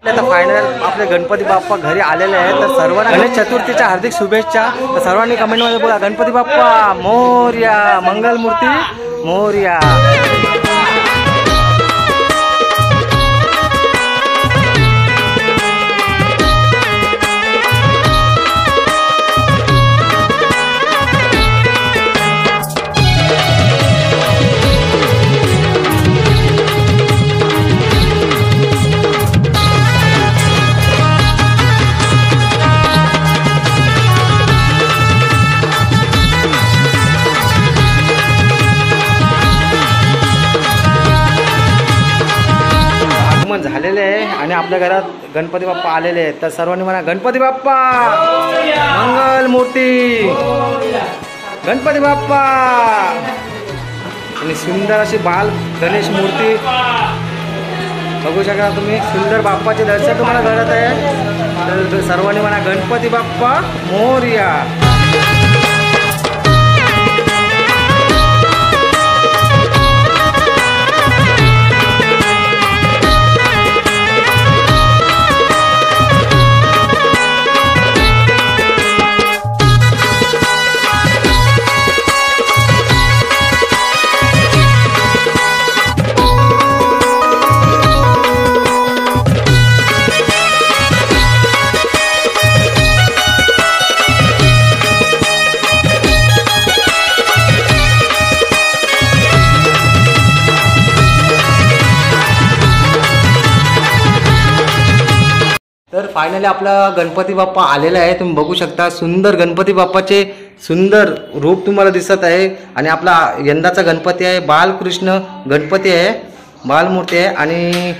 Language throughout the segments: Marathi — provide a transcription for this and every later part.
आता फायनल आपले गणपती बाप्पा घरी आलेले आहेत, तर सर्वांना गणेश चतुर्थीच्या हार्दिक शुभेच्छा। तर सर्वांनी कमेंटमध्ये बोला गणपती बाप्पा मोरया, मंगलमूर्ती मोरया। झालेले आहे आणि आपल्या घरात गणपती बाप्पा आलेले आहेत, तर सर्वांनी म्हणा गणपती बाप्पा मंगलमूर्ती, गणपती बाप्पा। आणि सुंदर अशी बाल गणेश मूर्ती बघू शकता तुम्ही, सुंदर बाप्पाचे दर्शन तुम्हाला घडत आहे, तर सर्वांनी म्हणा गणपती बाप्पा मोरया। तर फायनली आपला गणपती बाप्पा आलेला आहे, तुम्ही बघू शकता सुंदर गणपती बाप्पाचे सुंदर रूप तुम्हाला दिसत आहे। आणि आपला यंदाचा गणपती आहे बालकृष्ण गणपती आहे, बालमूर्ती आहे। आणि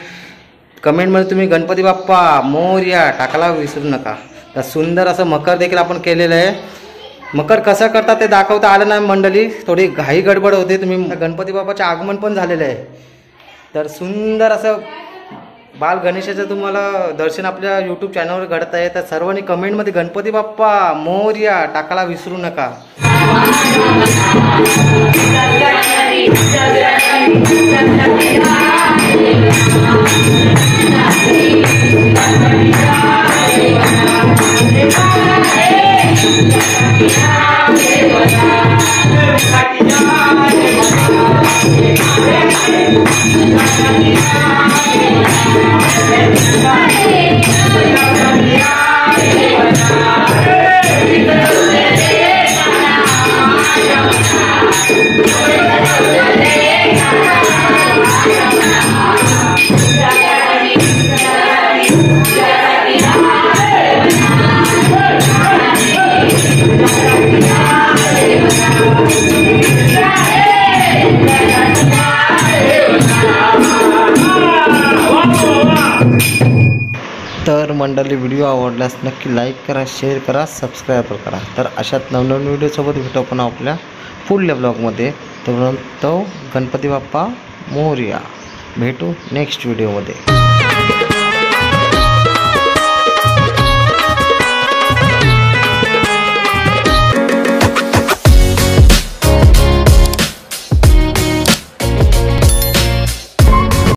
कमेंटमध्ये तुम्ही गणपती बाप्पा मोरया टाकायला विसरू नका। तर सुंदर असं मकर देखील आपण केलेलं आहे, मकर कसं करतात ते दाखवता आलं नाही मंडळी, थोडी घाई गडबड होते। तुम्ही गणपती बाप्पाचे आगमन पण झालेलं आहे, तर सुंदर असं बाल गणेशाचं तुम्हाला दर्शन आपल्या यूट्यूब चॅनलवर घडत आहे। तर सर्वांनी कमेंटमध्ये गणपती बाप्पा मोरया टाकायला विसरू नका। तर मंडळी व्हिडिओ आवडल्यास नक्की लाईक करा, शेअर करा, सबस्क्राईब करा। तर अशात नवनवीन व्हिडिओसोबत भेटू आपण आपल्या पुढल्या ब्लॉगमध्ये। तोपर्यंत गणपती बाप्पा मोरया, भेटू नेक्स्ट व्हिडिओमध्ये।